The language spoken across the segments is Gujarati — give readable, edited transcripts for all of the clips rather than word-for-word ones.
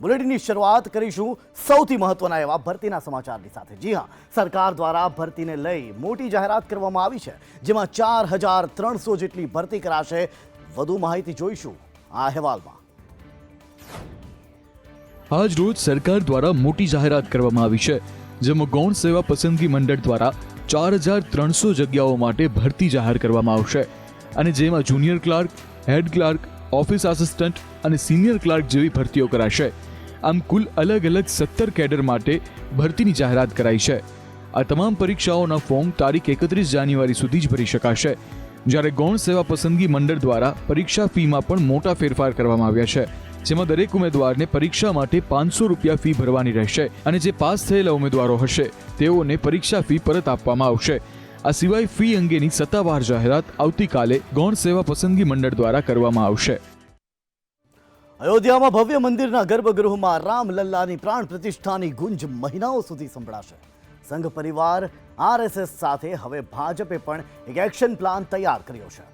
બુલેટિનની શરૂઆત કરીશું સૌથી મહત્વના એવા ભરતીના સમાચારની સાથે। જી હા, સરકાર દ્વારા ભરતીને લઈ મોટી જાહેરાત કરવામાં આવી છે, જેમાં 4300 જેટલી ભરતી કરાશે। વધુ માહિતી જોઈશું આ અહેવાલમાં। આજ રોજ સરકાર દ્વારા મોટી જાહેરાત કરવામાં આવી છે, જેમાં ગૌણ સેવા પસંદગી મંડળ દ્વારા 4300 જગ્યાઓ માટે ભરતી જાહેર કરવામાં આવશે અને જેમાં junior clerk, head clerk, office assistant અને સિનિયર ક્લાર્ક જેવી ભરતીઓ કરાશે। આમ કુલ અલગ અલગ 17 કેડર માટે ભરતીની જાહેરાત કરાઈ છે। આ તમામ પરીક્ષાઓના ફોર્મ તારીખ 31 જાન્યુઆરી સુધી જ ભરી શકાશે, જ્યારે ગૌણ સેવા પસંદગી મંડળ દ્વારા પરીક્ષા ફીમાં પણ મોટા ફેરફાર કરવામાં આવ્યા છે, જેમાં દરેક ઉમેદવારને પરીક્ષા માટે 500 રૂપિયા ફી ભરવાની રહેશે અને જે પાસ થયેલા ઉમેદવારો હશે તેઓને પરીક્ષા ફી પરત આપવામાં આવશે। આ સિવાય ફી અંગેની સત્તાવાર જાહેરાત આવતીકાલે ગૌણ સેવા પસંદગી મંડળ દ્વારા કરવામાં આવશે। અયોધ્યામાં ભવ્ય મંદિરના ગર્ભગૃહમાં રામલલ્લાની પ્રાણ પ્રતિષ્ઠાની ગુંજ મહિનાઓ સુધી સંભળાશે। સંઘ પરિવાર આરએસએસ સાથે હવે ભાજપે પણ એક એક્શન પ્લાન તૈયાર કર્યો છે।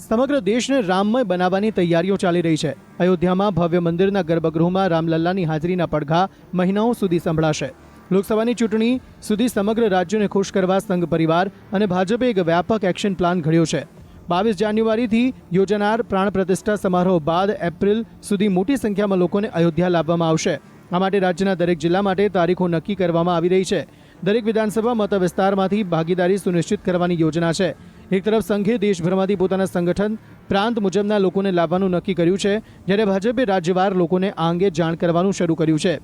સમગ્ર દેશને રામમય બનાવવાની તૈયારીઓ ચાલી રહી છે। અયોધ્યામાં ભવ્ય મંદિરના ગર્ભગૃહમાં રામલલ્લાની હાજરીના પડઘા મહિનાઓ સુધી સંભળાશે। લોકસભાની ચૂંટણી સુધી સમગ્ર રાજ્યને ખુશ કરવા સંઘ પરિવાર અને ભાજપે એક વ્યાપક એક્શન પ્લાન ઘડ્યો છે। 22 જાન્યુઆરીથી યોજાનાર પ્રાણ પ્રતિષ્ઠા સમારોહ બાદ એપ્રિલ સુધી મોટી સંખ્યામાં લોકોને અયોધ્યા લાવવામાં આવશે। આ માટે રાજ્યના દરેક જિલ્લા માટે તારીખો નક્કી કરવામાં આવી રહી છે। દરેક વિધાનસભા મત વિસ્તારમાંથી ભાગીદારી સુનિશ્ચિત કરવાની યોજના છે। એક તરફ સંઘે દેશભરમાંથી પોતાના સંગઠન પ્રાંત મુજબના લોકોને લાવવાનું નક્કી કર્યું છે, જ્યારે ભાજપે રાજ્યવાર લોકોને આ અંગે જાણ કરવાનું શરૂ કર્યું છે।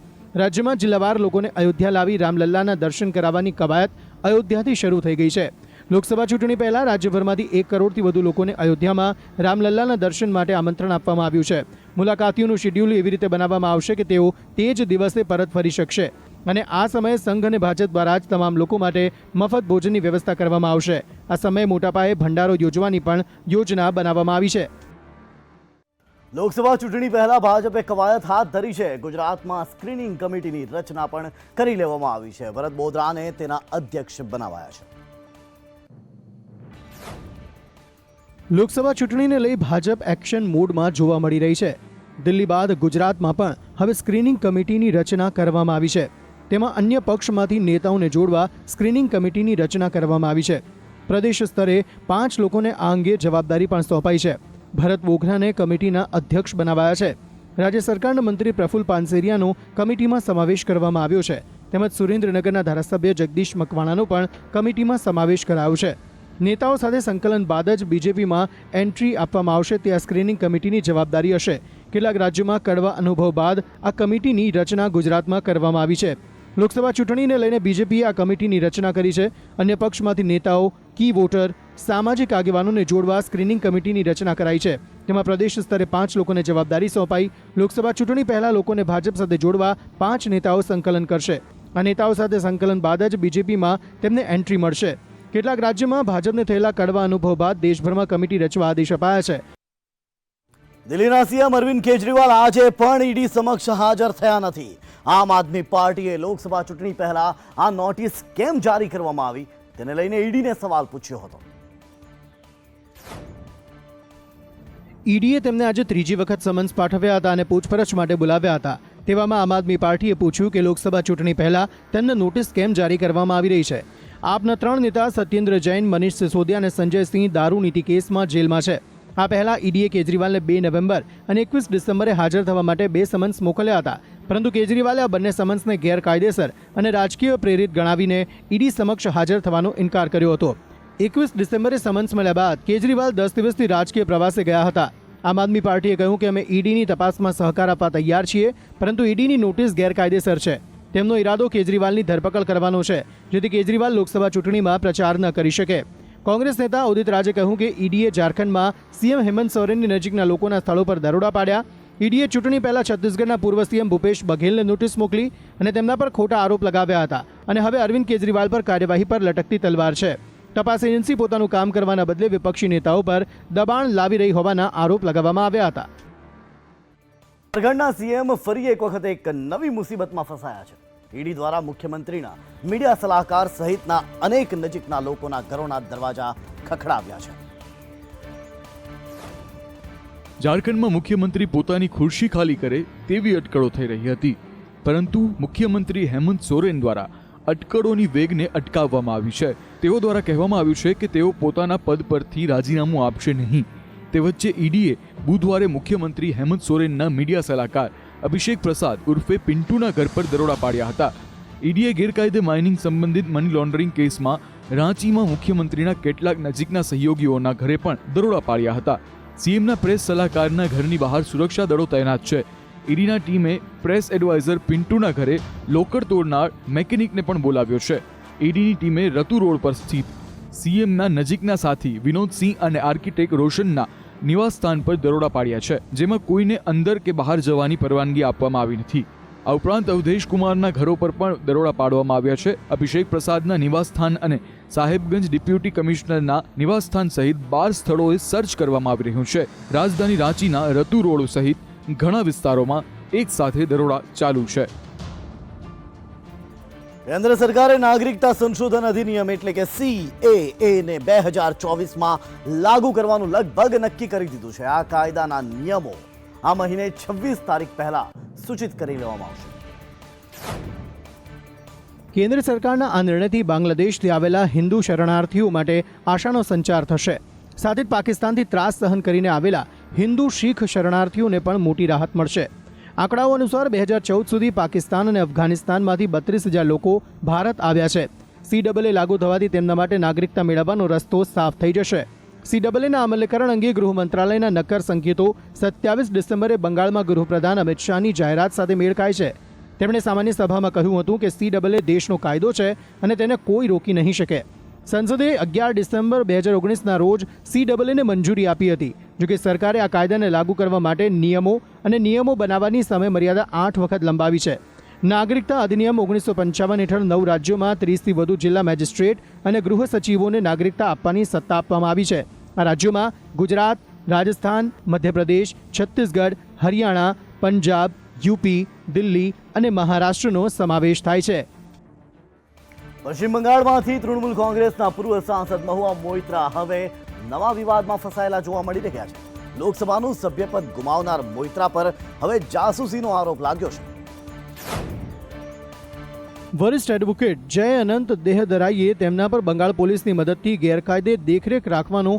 રાજ્યમાં જિલ્લાવાર લોકોને અયોધ્યા લાવી રામલલ્લાના દર્શન કરાવવાની કવાયત અયોધ્યાથી શરૂ થઈ ગઈ છે। લોકસભા ચૂંટણી પહેલા રાજ્યભરમાંથી 1 કરોડથી વધુ લોકોને અયોધ્યામાં રામલલ્લાના દર્શન માટે આમંત્રણ આપવામાં આવ્યું છે। મુલાકાતીઓનું શેડ્યુલ એવી રીતે બનાવવામાં આવશે કે તેઓ તે જ દિવસે પરત ફરી શકશે અને આ સમયે સંઘ અને ભાજપ દ્વારા જ તમામ લોકો માટે મફત ભોજનની વ્યવસ્થા કરવામાં આવશે। આ સમયે મોટા પાયે ભંડારો યોજવાની પણ યોજના બનાવવામાં આવી છે। લોકસભા ચૂંટણી પહેલા ભાજપે કવાયત હાથ ધરી છે। ગુજરાતમાં સ્ક્રીનિંગ કમિટીની રચના પણ કરી લેવામાં આવી છે। ભરત બોદરાને તેના અધ્યક્ષ બનાવાયા છે। લોકસભા ચૂંટણીને લઈ ભાજપ એક્શન મોડમાં જોવા મળી રહી છે। દિલ્હી બાદ ગુજરાતમાં પણ હવે સ્ક્રીનિંગ કમિટીની રચના કરવામાં આવી છે। તેમાં અન્ય પક્ષમાંથી નેતાઓને જોડવા સ્ક્રીનિંગ કમિટીની રચના કરવામાં આવી છે। પ્રદેશ સ્તરે 5 લોકોને આ અંગે જવાબદારી પણ સોંપાઈ છે। ભરત બોઘરાને કમિટીના અધ્યક્ષ બનાવાયા છે। રાજ્ય સરકારના મંત્રી પ્રફુલ પાનસેરિયાનો કમિટીમાં સમાવેશ કરવામાં આવ્યો છે, તેમજ સુરેન્દ્રનગરના ધારાસભ્ય જગદીશ મકવાણાનો પણ કમિટીમાં સમાવેશ કરાયો છે। નેતાઓ સાથે સંકલન બાદ જ બીજેપીમાં એન્ટ્રી આપવામાં આવશે તે આ સ્ક્રીનિંગ કમિટીની જવાબદારી હશે। કેટલાક રાજ્યોમાં કડવા અનુભવ બાદ આ કમિટીની રચના ગુજરાતમાં કરવામાં આવી છે। લોકસભા ચૂંટણીને લઈને બીજેપીએ આ કમિટીની રચના કરી છે। અન્ય પક્ષમાંથી નેતાઓ, કી વોટર, સામાજિક આગેવાનોને જોડવા સ્ક્રીનિંગ કમિટીની રચના કરાઈ છે। તેમાં પ્રદેશ સ્તરે 5 લોકોને જવાબદારી સોંપાઈ। લોકસભા ચૂંટણી પહેલા લોકોને ભાજપ સાથે જોડવા 5 નેતાઓ સંકલન કરશે। આ નેતાઓ સાથે સંકલન બાદ જ બીજેપીમાં તેમને એન્ટ્રી મળશે। કેટલાક રાજ્યોમાં ભાજપને થયેલા કડવા અનુભવ બાદ દેશભરમાં કમિટી રચવા આદેશ અપાયા છે। દિલ્હીના સીએમ અરવિંદ કેજરીવાલ આજે પણ ઈડી સમક્ષ હાજર થયા નથી। આમ આદમી પાર્ટીએ લોકસભા ચૂંટણી પહેલા આ નોટિસ કેમ જારી કરવામાં આવી તેને લઈને ઈડીને સવાલ પૂછ્યો હતો। ઈડીએ તેમને આજે ત્રીજી વખત સમન્સ પાઠવ્યા હતા અને પૂછપરછ માટે બોલાવ્યા હતા। તેવામાં આમ આદમી પાર્ટીએ પૂછ્યું કે લોકસભા ચૂંટણી પહેલા તેમને નોટિસ કેમ જારી કરવામાં આવી રહી છે। આપના 3 નેતા સત્યેન્દ્ર જૈન, મનીષ સિસોદિયા અને સંજય સિંહ દારૂ નીતિ કેસમાં જેલમાં છે। આ પહેલા ઈડીએ કેજરીવાલને 2 નવેમ્બર અને 21 ડિસેમ્બરે હાજર થવા માટે 2 સમન્સ મોકલ્યા હતા, પરંતુ કેજરીવાલે આ બંને સમન્સને ગેરકાયદેસર અને રાજકીય પ્રેરિત ગણાવીને ઈડી સમક્ષ હાજર થવાનો ઇનકાર કર્યો હતો। 21 ડિસેમ્બરે સમન્સ મળ્યા બાદ કેજરીવાલ 10 દિવસથી રાજકીય પ્રવાસે ગયા હતા। આમ આદમી પાર્ટીએ કહ્યું કે અમે ઈડીની તપાસમાં સહકાર આપવા તૈયાર છીએ, પરંતુ ઈડીની નોટિસ ગેરકાયદેસર છે। તેમનો ઈરાદો કેજરીવાલની ધરપકડ કરવાનો છે, જેથી કેજરીવાલ લોકસભા ચૂંટણીમાં પ્રચાર ન કરી શકે। કોંગ્રેસ નેતા ઉદિત રાજે કહ્યું કે ઈડીએ ઝારખંડમાં સીએમ હેમંત સોરેનની નજીકના લોકોના સ્થળો પર દરોડા પાડ્યા। ઈડીએ ચૂંટણી પહેલા છત્તીસગઢના પૂર્વ સીએમ ભૂપેશ બઘેલને નોટિસ મોકલી અને તેમના પર ખોટા આરોપ લગાવ્યા હતા અને હવે અરવિંદ કેજરીવાલ પર કાર્યવાહી પર લટકતી તલવાર છે। તપાસ એજન્સી પોતાનું કામ કરવાના બદલે વિપક્ષી નેતાઓ પર દબાણ લાવી રહી હોવાના આરોપ લગાવવામાં આવ્યા હતા। ઝારખંડના સીએમ ફરી એક વખત એક નવી મુસીબતમાં ફસાયા છે। ઈડી દ્વારા મુખ્યમંત્રીના મીડિયા સલાહકાર સહિતના અનેક નજીકના લોકોના ઘરોના દરવાજા ખખડાવ્યા છે। ઝારખંડમાં મુખ્યમંત્રી પોતાની ખુરશી ખાલી કરે તેવી અટકળો થઈ રહી હતી, પરંતુ મુખ્યમંત્રી હેમંત સોરેન દ્વારા અટકળોની વેગને અટકાવવામાં આવી છે. તેઓ દ્વારા કહેવામાં આવ્યું છે કે તેઓ પોતાના પદ પરથી રાજીનામું આપશે નહીં. તે વચ્ચે ઈડીએ બુધવારે મુખ્યમંત્રી હેમંત સોરેનના મીડિયા સલાહકાર અભિષેક પ્રસાદ ઉર્ફે પિન્ટુના ઘર પર દરોડા પાડ્યા હતા. ઈડીએ ગેરકાયદે માઇનિંગ સંબંધિત મની લોન્ડરિંગ કેસમાં રાંચીમાં મુખ્યમંત્રીના કેટલાક નજીકના સહયોગીઓના ઘરે પણ દરોડા પાડ્યા હતા. સીએમના પ્રેસ સલાહકારના ઘરની બહાર સુરક્ષા દળો તૈનાત છે. ઈડીના ટીમે પ્રેસ એડવાઇઝર પિન્ટુના ઘરે લોકર તોડનાર મેકેનિકને પણ બોલાવ્યો છે. ઈડીની ટીમે રતુ રોડ પર સ્થિત સીએમના નજીકના સાથી વિનોદસિંહ અને આર્કિટેક્ટ રોશનના નિવાસસ્થાન પર દરોડા પાડ્યા છે, જેમાં કોઈને અંદર કે બહાર જવાની પરવાનગી આપવામાં આવી નથી. આ ઉપરાંત અવધેશ કુમારના ઘરો પર પણ દરોડા પાડવામાં આવ્યા છે. અભિષેક પ્રસાદના નિવાસસ્થાન અને સાહેબગંજ ડેપ્યુટી કમિશનરના નિવાસસ્થાન સહિત 12 સ્થળોએ સર્ચ કરવામાં આવી રહ્યું છે. રાજધાની રાંચીના રતુ રોડ સહિત ઘણા વિસ્તારોમાં એક સાથે દરોડા ચાલુ છે. કેન્દ્ર સરકારે નાગરિકતા સંશોધન અધિનિયમ એટલે કે CAA ને 2024માં લાગુ કરવાનું લગભગ નક્કી કરી દીધું છે. આ કાયદાના નિયમો આ મહિને 26 તારીખ પહેલા સૂચિત કરી લેવામાં આવશે. કેન્દ્ર સરકારના આ નિર્ણયથી બાંગ્લાદેશથી આવેલા હિન્દુ શરણાર્થીઓ માટે આશાનો સંચાર થશે. સાથે જ પાકિસ્તાનથી ત્રાસ સહન કરીને આવેલા હિન્દુ શીખ શરણાર્થીઓને પણ મોટી રાહત મળશે. આંકડાઓ અનુસાર 2014 સુધી પાકિસ્તાન અને અફઘાનિસ્તાનમાંથી 32,000 લોકો ભારત આવ્યા છે. CAA લાગુ થવાથી તેમના માટે નાગરિકતા મેળવવાનો રસ્તો સાફ થઈ જશે. CAAના અમલીકરણ અંગે ગૃહ મંત્રાલયના નક્કર સંકેતો 27 ડિસેમ્બરે બંગાળમાં ગૃહપ્રધાન અમિત શાહની જાહેરાત સાથે મેળ ખાય છે. તેમણે સામાન્ય સભામાં કહ્યું હતું કે CAA દેશનો કાયદો છે અને તેને કોઈ રોકી નહીં શકે. સંસદે 11 ડિસેમ્બર 2019ના રોજ CAAને મંજૂરી આપી હતી. જોકે સરકારે આ કાયદાને લાગુ કરવા માટે નિયમો બનાવવાની સમય મર્યાદા 8 વખત લંબાવી છે. નાગરિકતા અધિનિયમ 1955 હેઠળ 9 રાજ્યોમાં 30થી વધુ જિલ્લા મેજિસ્ટ્રેટ અને ગૃહ સચિવોને નાગરિકતા આપવાની સત્તા આપવામાં આવી છે. આ રાજ્યોમાં ગુજરાત, રાજસ્થાન, મધ્યપ્રદેશ, છત્તીસગઢ, હરિયાણા, પંજાબ, યુપી, દિલ્હી અને મહારાષ્ટ્રનો સમાવેશ થાય છે. પશ્ચિમ બંગાળમાંથી તૃણમૂલ કોંગ્રેસના પૂર્વ સાંસદ મહુઆ મોઇત્રા હવે નવા વિવાદમાં ફસાયેલા જોવા મળી રહ્યા છે. લોકસભાનું સભ્યપદ ગુમાવનાર મોઇત્રા પર હવે જાસૂસીનો આરોપ લાગ્યો છે. વરિષ્ઠ એડવોકેટ જય અનંત દેહદરાઈએ તેમના પર બંગાળ પોલીસની મદદથી ગેરકાયદે દેખરેખ રાખવાનો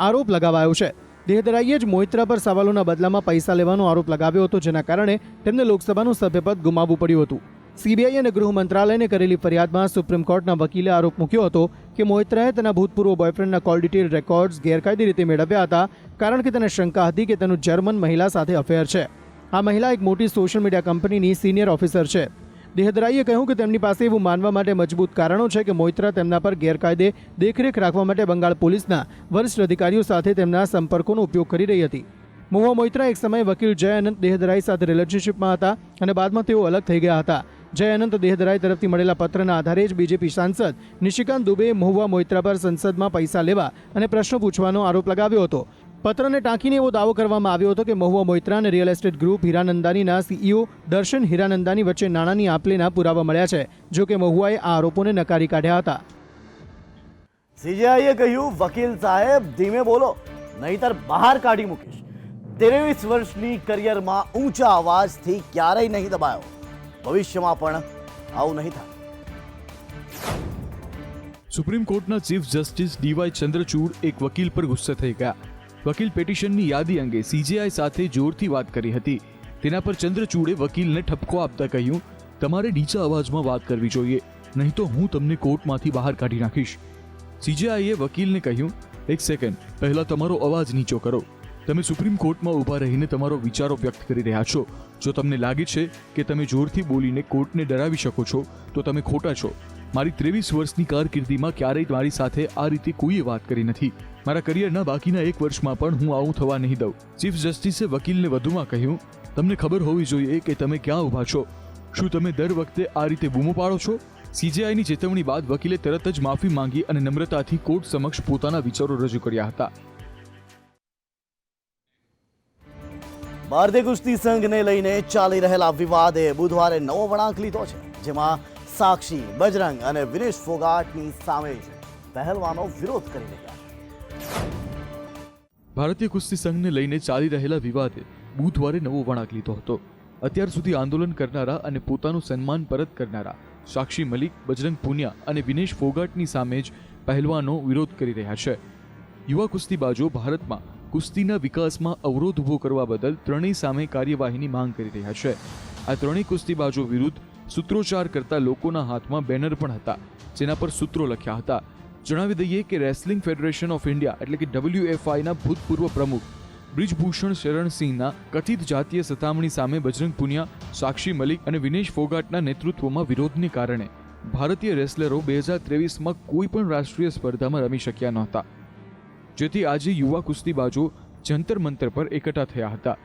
આરોપ લગાવાયો છે. દેહદરાઈએ જ મોઇત્રા પર સવાલોના બદલામાં પૈસા લેવાનો આરોપ લગાવ્યો હતો, જેના કારણે તેમને લોકસભાનું સભ્યપદ ગુમાવવું પડ્યું હતું. CBI અને ગૃહ મંત્રાલયને કરેલી ફરિયાદમાં સુપ્રીમ કોર્ટના વકીલે આરોપ મૂક્યો હતો કે મોઇત્રાએ તેના ભૂતપૂર્વ બોયફ્રેન્ડના કોલ ડિટેલ રેકોર્ડ્સ ગેરકાયદે રીતે મેળવ્યા હતા, કારણ કે તેને શંકા હતી કે તેનું જર્મન મહિલા સાથે અફેર છે. આ મહિલા એક મોટી સોશિયલ મીડિયા કંપનીની સિનિયર ઓફિસર છે. દેહદરાઈએ કહ્યું કે તેમની પાસે એવું માનવા માટે મજબૂત કારણો છે કે મોઇત્રા તેમના પર ગેરકાયદે દેખરેખ રાખવા માટે બંગાળ પોલીસના વરિષ્ઠ અધિકારીઓ સાથે તેમના સંપર્કોનો ઉપયોગ કરી રહી હતી. મહુઆ મોઇત્રા એક સમયે વકીલ જય અનંત દેહદરાઈ સાથે રિલેશનશિપમાં હતા અને બાદમાં તેઓ અલગ થઈ ગયા હતા. જય અનંત દેહદરાઈ તરફથી મળેલા પત્રના આધારે જ બીજેપી સાંસદ નિશિકાંત દુબેએ મહુઆ મોઇત્રા પર સંસદમાં પૈસા લેવા અને પ્રશ્નો પૂછવાનો આરોપ લગાવ્યો હતો. પત્રને ટાંકીને એવો દાવો કરવામાં આવ્યો હતો કે મહુઆ મોઇત્રા અને રિયલ એસ્ટેટ ગ્રુપ હીરાનંદાનીના CEO દર્શન હીરાનંદાની વચ્ચે નાણાંની આપલેના પુરાવા મળ્યા છે. જો કે મહુઆએ આ આરોપોને નકારી કાઢ્યા હતા. CJIએ કહ્યું, વકીલ સાહેબ ધીમે બોલો, નહીતર બહાર કાઢી મૂકીશ. 23 વર્ષની કરિયરમાં ઊંચા અવાજથી ક્યારેય નહીં દબાયો. ભવિષ્યમાં પણ આવું નહીં થાય. સુપ્રીમ કોર્ટના ચીફ જસ્ટિસ DY ચંદ્રચૂડ એક વકીલ પર ગુસ્સે થઈ ગયા. વકીલ પેટિશનની યાદી અંગે CJI સાથે જોરથી વાત કરી હતી. તેના પર ચંદ્રચૂડે વકીલને ઠપકો આપતા કહ્યું, તમારે નીચા અવાજમાં વાત કરવી જોઈએ, નહીં તો હું તમને કોર્ટમાંથી બહાર કાઢી નાખીશ. CJIએ વકીલને કહ્યું, એક સેકન્ડ, પહેલા તમારો અવાજ નીચો કરો. તમે સુપ્રીમ કોર્ટમાં ઊભા રહીને તમારો વિચારો વ્યક્ત કરી રહ્યા છો. જો તમને લાગે છે કે તમે જોરથી બોલીને કોર્ટને ડરાવી શકો છો, તો તમે ખોટા છો. મારી 23 વર્ષની કારકિર્દીમાં ક્યારેય મારી સાથે આ રીતે કોઈએ વાત કરી નથી. મારા કરિયરના બાકીના 1 વર્ષમાં પણ હું આવું થવા નહીં દઉં. ચીફ જસ્ટિસે વકીલને વધુમાં કહ્યું, તમને ખબર હોવી જોઈએ કે તમે ક્યાં ઊભા છો. શું તમે દર વખતે આ રીતે બૂમો પાડો છો? CJIની ચેતવણી બાદ વકીલે તરત જ માફી માંગી અને નમ્રતાથી કોર્ટ સમક્ષ પોતાના વિચારો રજૂ કર્યા હતા. ભારતીય કુસ્તી સંઘને લઈને ચાલી રહેલા વિવાદે બુધવારે નવો વળાંક લીધો છે, જેમાં સાક્ષી, બજરંગ અને વિનેશ ફોગાટની સામે પહેલવાનો વિરોધ કરી રહ્યા છે. ભારતીય કુસ્તી સંઘને લઈને ચાલી રહેલા વિવાદે બુધવારે નવો વળાંક લીધો હતો. અત્યાર સુધી આંદોલન કરનારા અને પોતાનું સન્માન પરત કરનારા સાક્ષી મલિક, બજરંગ પુનિયા અને વિનેશ ફોગાટની સામે જ પહેલવાનો વિરોધ કરી રહ્યા છે. યુવા કુસ્તીબાજો ભારતમાં કુસ્તીના વિકાસમાં અવરોધ ઊભો કરવા બદલ ત્રણેય સામે કાર્યવાહીની માંગ કરી રહ્યા છે. આ ત્રણેય કુસ્તીબાજો વિરુદ્ધ સૂત્રોચ્ચાર કરતા લોકોના હાથમાં બેનર પણ હતા, જેના પર સૂત્રો લખ્યા હતા. જણાવી દઈએ કે રેસલિંગ ફેડરેશન ઓફ ઇન્ડિયા એટલે કે WFIના ભૂતપૂર્વ પ્રમુખ બ્રિજભૂષણ શરણસિંહના કથિત જાતીય સતામણી સામે બજરંગ પુનિયા, સાક્ષી મલિક અને વિનેશ ફોગાટના નેતૃત્વમાં વિરોધને કારણે ભારતીય રેસલરો 2023માં કોઈ પણ રાષ્ટ્રીય સ્પર્ધામાં રમી શક્યા નહોતા, જેથી આજે યુવા કુસ્તીબાજો જંતર મંતર પર એકઠા થયા હતા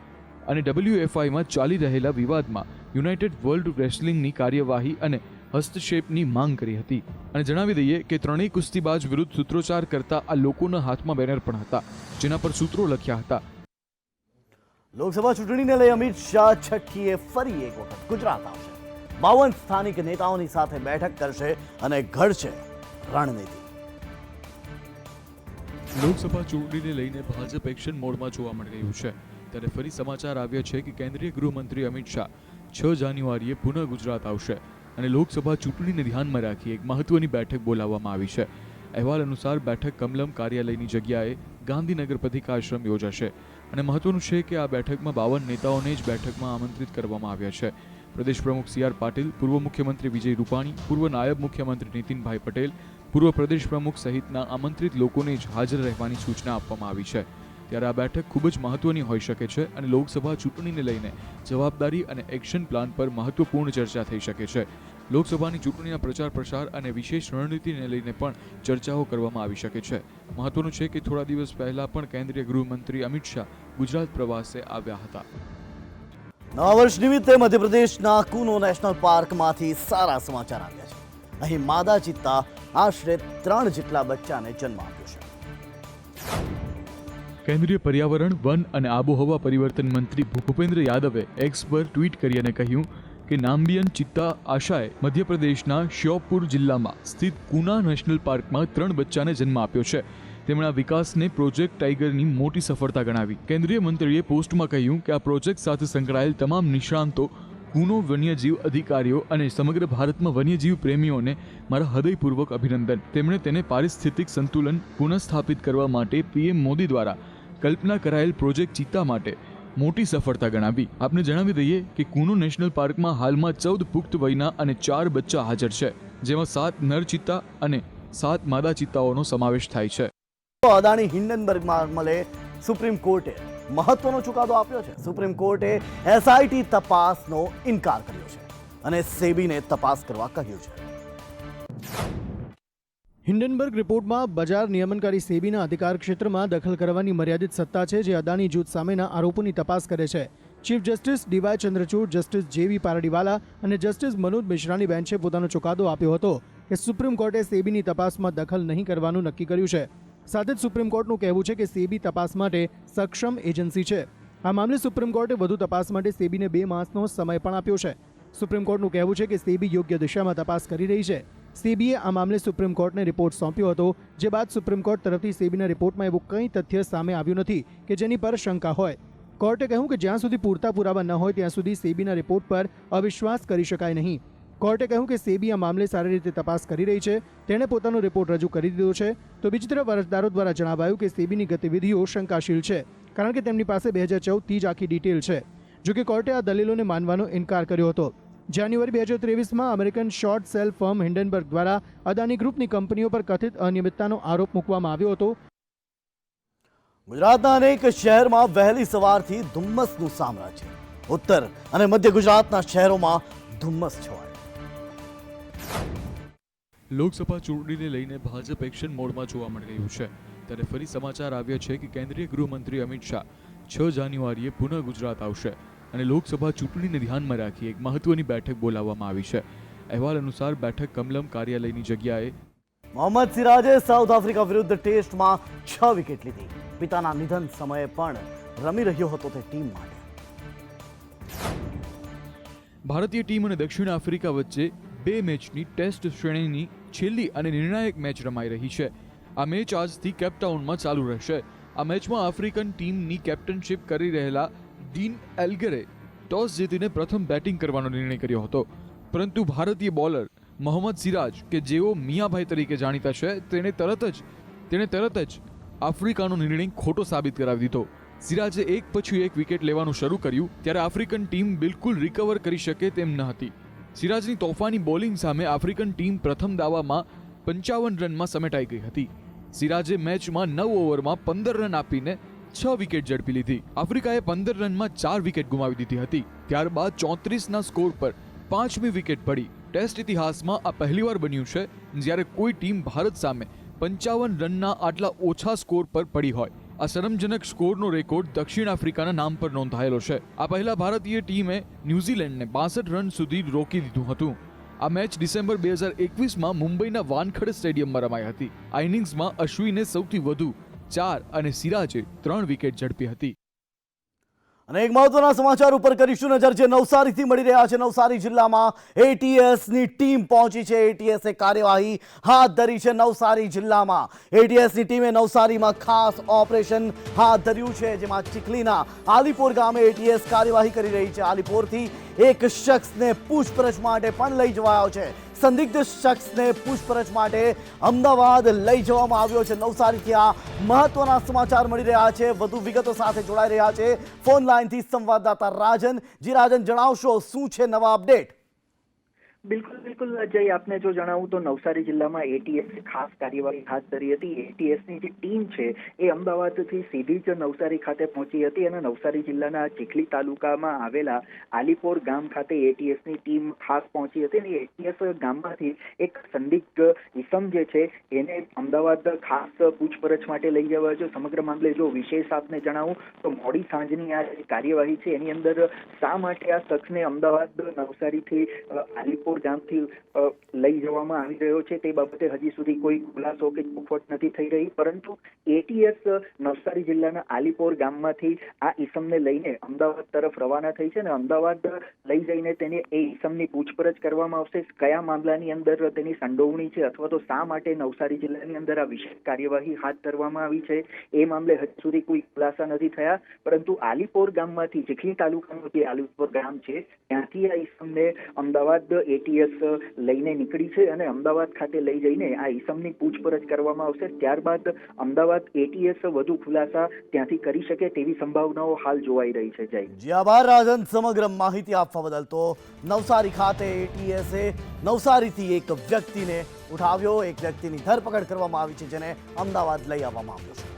અને WFIમાં ચાલી રહેલા વિવાદમાં યુનાઇટેડ વર્લ્ડ રેસલિંગની કાર્યવાહી અને હસ્તક્ષેપની માંગ કરી હતી. અને જણાવી દઈએ કે ત્રણેય કુસ્તીબાજ વિરુદ્ધ સૂત્રોચ્ચાર કરતા આ લોકોના હાથમાં બેનર પણ હતા, જેના પર સૂત્રો લખ્યા હતા. લોકસભા ચૂંટણીને લઈ અમિત શાહ છઠ્ઠીએ ફરી એક વખત ગુજરાત આવશે. 52 સ્થાનિક નેતાઓની સાથે બેઠક કરશે અને ઘડશે રણનીતિ. લોકસભા ચૂંટણીને લઈને ભાજપ એક્શન મોડમાં જોવા મળી રહ્યું છે. ત્યારે ફરી સમાચાર આવ્યા છે કે કેન્દ્રીય ગૃહમંત્રી અમિત શાહ 6 જાન્યુઆરીએ પુનઃ ગુજરાત આવશે અને લોકસભા ચૂંટણીને ધ્યાનમાં રાખી એક મહત્વની બેઠક બોલાવવામાં આવી છે. અહેવાલ અનુસાર બેઠક કમલમ કાર્યાલયની જગ્યાએ ગાંધીનગર પથિકાશ્રમ યોજાશે અને મહત્વનું છે કે આ બેઠકમાં 52 નેતાઓને જ બેઠકમાં આમંત્રિત કરવામાં આવ્યા છે. પ્રદેશ પ્રમુખ CR પાટીલ, પૂર્વ મુખ્યમંત્રી વિજય રૂપાણી, પૂર્વ નાયબ મુખ્યમંત્રી નીતિનભાઈ પટેલ, પૂર્વ પ્રદેશ પ્રમુખ સહિતના આમંત્રિત લોકોને જ હાજર રહેવાની સૂચના આપવામાં આવી છે. ત્યારે આ બેઠક ખૂબ જ મહત્વની હોઈ શકે છે અને લોકસભા ચૂંટણીને લઈને જવાબદારી અને એક્શન પ્લાન પર મહત્વપૂર્ણ ચર્ચા થઈ શકે છે. લોકસભાની ચૂંટણીના પ્રચાર પ્રસાર અને વિશેષ રણનીતિને લઈને પણ ચર્ચાઓ કરવામાં આવી શકે છે. મહત્વનું છે કે થોડા દિવસ પહેલા પણ કેન્દ્રીય ગૃહમંત્રી અમિત શાહ ગુજરાત પ્રવાસે આવ્યા હતા. નવા વર્ષ નિમિત્તે મધ્યપ્રદેશના કુનો નેશનલ પાર્કમાંથી સારા સમાચાર આવ્યા છે. અહીં માદા ચિત્તા આશરે 3 જેટલા બચ્ચાને જન્મ આપ્યો છે. કેન્દ્રીય પર્યાવરણ, વન અને આબોહવા પરિવર્તન મંત્રી ભૂપેન્દ્ર યાદવે એક્સ પર ટ્વીટ કરી અને કહ્યું કે નામ્બિયન ચિત્તા આશાએ મધ્યપ્રદેશના શ્યોપુર જિલ્લામાં સ્થિત કુના નેશનલ પાર્કમાં 3 બચ્ચાને જન્મ આપ્યો છે. તેમણે આ વિકાસને પ્રોજેક્ટ ટાઈગરની મોટી સફળતા ગણાવી. કેન્દ્રીય મંત્રીએ પોસ્ટમાં કહ્યું કે આ પ્રોજેક્ટ સાથે સંકળાયેલ તમામ નિષ્ણાંતો, કુનો વન્યજીવ અધિકારીઓ અને સમગ્ર ભારતમાં વન્યજીવ પ્રેમીઓને મારા હૃદયપૂર્વક અભિનંદન. તેમણે તેને પારિસ્થિતિક સંતુલન પુનઃસ્થાપિત કરવા માટે PM મોદી દ્વારા કલ્પના કરાયેલ પ્રોજેક્ટ ચિત્તા માટે મોટી સફળતા ગણાવી. આપને જણાવી દઈએ કે કુનો નેશનલ પાર્કમાં હાલમાં 14 પુખ્ત વયના અને 4 બચ્ચા હાજર છે, જેમાં 7 નર ચિત્તા અને 7 માદા ચિત્તાઓનો સમાવેશ થાય છે. અદાણી હિન્ડનબર્ગ મામલે સુપ્રીમ કોર્ટે મહત્વનો ચુકાદો આપ્યો છે. સુપ્રીમ કોર્ટે SIT તપાસનો ઇનકાર કર્યો છે અને સેબીને તપાસ કરવા કહ્યું છે. હિન્ડનબર્ગ રિપોર્ટમાં બજાર નિયમનકારી સેબીના અધિકાર ક્ષેત્રમાં દખલ કરવાની મર્યાદિત સત્તા છે, જે અદાણી જૂથ સામેના આરોપોની તપાસ કરે છે. Chief justice DY Chandrachud, justice JV Pardiwala અને જસ્ટિસ મનોજ મિશ્રાની બેન્ચે પોતાનો ચુકાદો આપ્યો હતો કે સુપ્રીમ કોર્ટે સેબીની તપાસમાં દખલ નહીં કરવાનું નક્કી કર્યું છે. સાથે જ સુપ્રીમ કોર્ટનું કહેવું છે કે સેબી તપાસ માટે સક્ષમ એજન્સી છે. આ મામલે સુપ્રીમ કોર્ટે વધુ તપાસ માટે સેબીને 2 માસનો સમય પણ આપ્યો છે. સુપ્રીમ કોર્ટનું કહેવું છે કે સેબી યોગ્ય દિશામાં તપાસ કરી રહી છે. સેબીએ આ મામલે સુપ્રીમ કોર્ટને રિપોર્ટ સોંપ્યો હતો, જે બાદ સુપ્રીમ કોર્ટ તરફથી સેબીના રિપોર્ટમાં એવું કંઈ તથ્ય સામે આવ્યું નથી કે જેની પર શંકા હોય. કોર્ટે કહ્યું કે જ્યાં સુધી પૂરતા પુરાવા ન હોય ત્યાં સુધી સેબીના રિપોર્ટ પર અવિશ્વાસ કરી શકાય નહીં. કોર્ટે કહ્યું કે સેબી આ મામલે સારી રીતે તપાસ કરી રહી છે. તેણે પોતાનો રિપોર્ટ રજૂ કરી દીધો છે. તો બીજી તરફ અરજદારો દ્વારા જણાવાયું કે સેબીની ગતિવિધિઓ શંકાશીલ છે, કારણ કે તેમની પાસે 2014થી જ આખી ડિટેલ છે. જોકે કોર્ટે આ દલીલોને માનવાનો ઇનકાર કર્યો હતો. જાન્યુઆરી 2023માં American short sell firm Hindenburg દ્વારા અદાણી ગ્રુપની કંપનીઓ પર કથિત અનિયમિતતાનો આરોપ મૂકવામાં આવ્યો હતો. ગુજરાતના અનેક શહેરમાં વહેલી સવારથી ધુમ્મસનું સામ્રાજ્ય. ઉત્તર અને મધ્ય ગુજરાતના શહેરોમાં ધુમ્મસ છવાયું. લોકસભા ચૂંટણીને લઈને ભાજપ એક્શન મોડમાં જોવા મળી રહ્યું છે. ત્યારે ફરી સમાચાર આવ્યા છે કે કેન્દ્રીય ગૃહમંત્રી અમિત શાહ 6 જાન્યુઆરીએ પુનઃ ગુજરાત આવશે અને લોકસભા ચૂંટણીને ધ્યાનમાં રાખી એક મહત્વની બેઠક બોલાવવામાં આવી છે. અહેવાલ અનુસાર બેઠક કમલમ કાર્યાલયની જગ્યાએ મોહમ્મદ સિરાજે સાઉથ આફ્રિકા વિરુદ્ધ ટેસ્ટમાં 6 વિકેટ લીધી. પિતાના નિધન સમયે પણ રમી રહ્યો હતો તે ટીમ માટે. ભારતીય ટીમ અને દક્ષિણ આફ્રિકા વચ્ચે 2 મેચની ટેસ્ટ શ્રેણીની છેલ્લી અને નિર્ણાયક મેચ રમાઈ રહી છે. આ મેચ આજથી કેપટાઉનમાં ચાલુ રહેશે. આ મેચમાં આફ્રિકન ટીમની કેપ્ટનશિપ કરી રહેલા ડીન એલ્ગરે ટોસ જીતીને પ્રથમ બેટિંગ કરવાનો નિર્ણય કર્યો હતો, પરંતુ ભારતીય બોલર મોહમ્મદ સિરાજ કે જેઓ મિયાભાઈ તરીકે જાણીતા છે તેણે તરત જ આફ્રિકાનો નિર્ણય ખોટો સાબિત કરાવી દીધો. સિરાજે એક પછી એક વિકેટ લેવાનું શરૂ કર્યું ત્યારે આફ્રિકન ટીમ બિલકુલ રિકવર કરી શકે તેમ ન હતી. સિરાજની તોફાની બોલિંગ સામે આફ્રિકન ટીમ પ્રથમ દાવામાં 55 રનમાં સમેટાઈ ગઈ હતી. સિરાજે મેચમાં 9 ઓવરમાં 15 રન આપીને 6 વિકેટ ઝડપી લીધી. આફ્રિકાએ 15 રનમાં 4 વિકેટ ગુમાવી દીધી હતી. ત્યારબાદ 34ના સ્કોર પર 5મી વિકેટ પડી. ટેસ્ટ ઇતિહાસમાં આ પહેલીવાર બન્યું છે જ્યારે કોઈ ટીમ ભારત સામે 55 રનના આટલા ઓછા સ્કોર પર પડી હોય. આ શરમજનક સ્કોરનો રેકોર્ડ દક્ષિણ આફ્રિકાના નામ પર નોંધાયેલો છે. આ પહેલા ભારતીય ટીમે ન્યૂઝીલેન્ડને 62 રન સુધી રોકી દીધું હતું. આ મેચ ડિસેમ્બર 2021માં મુંબઈના વાનખડે સ્ટેડિયમમાં રમાઈ હતી. આ ઇનિંગ્સમાં અશ્વિને સૌથી વધુ 4 અને સિરાજે 3 વિકેટ ઝડપી હતી. અને એક મહત્વના સમાચાર ઉપર કરીશું નજર, જે નવસારીથી મળી રહ્યા છે. નવસારી જિલ્લામાં એટીએસની ટીમ પહોંચી છે. એટીએસે કાર્યવાહી હાથ ધરી છે. નવસારી જિલ્લામાં એટીએસની ટીમે નવસારીમાં ખાસ ઓપરેશન હાથ ધર્યું છે, જેમાં ચીખલીના આલીપોર ગામે એટીએસ કાર્યવાહી કરી રહી છે. આલીપોરથી એક શખ્સને પૂછપરછ માટે પણ લઈ જવાયો છે. સંદિગ્ધ શખ્સને પૂછપરછ માટે અમદાવાદ લઈ જવામાં આવ્યો છે. નવસારીથી આ મહત્વના સમાચાર મળી રહ્યા છે. વધુ વિગતો સાથે જોડાઈ રહ્યા છે ફોન લાઈનથી સંવાદદાતા રાજન. જી રાજન, જણાવશો શું છે નવા અપડેટ? બિલકુલ અજય, આપને જો જણાવું તો નવસારી જિલ્લામાં એટીએસ ખાસ કાર્યવાહી હાથ ધરી હતી. એટીએસની જે ટીમ છે એ અમદાવાદથી સીધી જ નવસારી ખાતે પહોંચી હતી અને નવસારી જિલ્લાના ચીખલી તાલુકામાં આવેલા આલીપોર ગામ ખાતે એટીએસની ટીમ ખાસ પહોંચી હતી અને એટીએસ ગામમાંથી એક સંદિગ્ધ ઇસમ જે છે એને અમદાવાદ ખાસ પૂછપરછ માટે લઈ જવાયો છે. સમગ્ર મામલે જો વિશેષ આપને જણાવું તો મોડી સાંજની આ કાર્યવાહી છે એની અંદર શા માટે આ શખ્સને અમદાવાદ નવસારીથી આલીપોર ગામથી લઈ જવામાં આવી રહ્યો છે તે બાબતે હજી સુધી કોઈ ખુલાસો કે ચોખવટ નથી થઈ રહી, પરંતુ એટીએસ નવસારી જિલ્લાના આલીપોર ગામમાંથી આ ઈસમને લઈને અમદાવાદ તરફ રવાના થઈ છે અને અમદાવાદ લઈ જઈને તેને એ ઈસમની પૂછપરછ કરવામાં આવશે. કયા મામલાની અંદર તેની સંડોવણી છે અથવા તો શા માટે નવસારી જિલ્લાની અંદર આ વિશેષ કાર્યવાહી હાથ ધરવામાં આવી છે એ મામલે હજી સુધી કોઈ ખુલાસા નથી થયા, પરંતુ આલીપોર ગામમાંથી ચીખલી તાલુકાનું જે આલીપોર ગામ છે ત્યાંથી આ ઈસમને અમદાવાદ એટીએસ લઈને નીકળી છે અને અમદાવાદ ખાતે લઈ જઈને આ ઈસમની પૂછપરછ કરવામાં આવશે. ત્યારબાદ અમદાવાદ એટીએસ વધુ ખુલાસા ત્યાંથી કરી શકે તેવી સંભાવનાઓ હાલ જોવાઈ રહી છે. જય જી આભાર રાજન, સમગ્ર માહિતી આપવા બદલ. તો નવસારી ખાતે એટીએસે નવસારીથી એક વ્યક્તિને ઉઠાવ્યો, એક વ્યક્તિની ધરપકડ કરવામાં આવી છે જેને અમદાવાદ લઈ આવવામાં આવ્યો છે.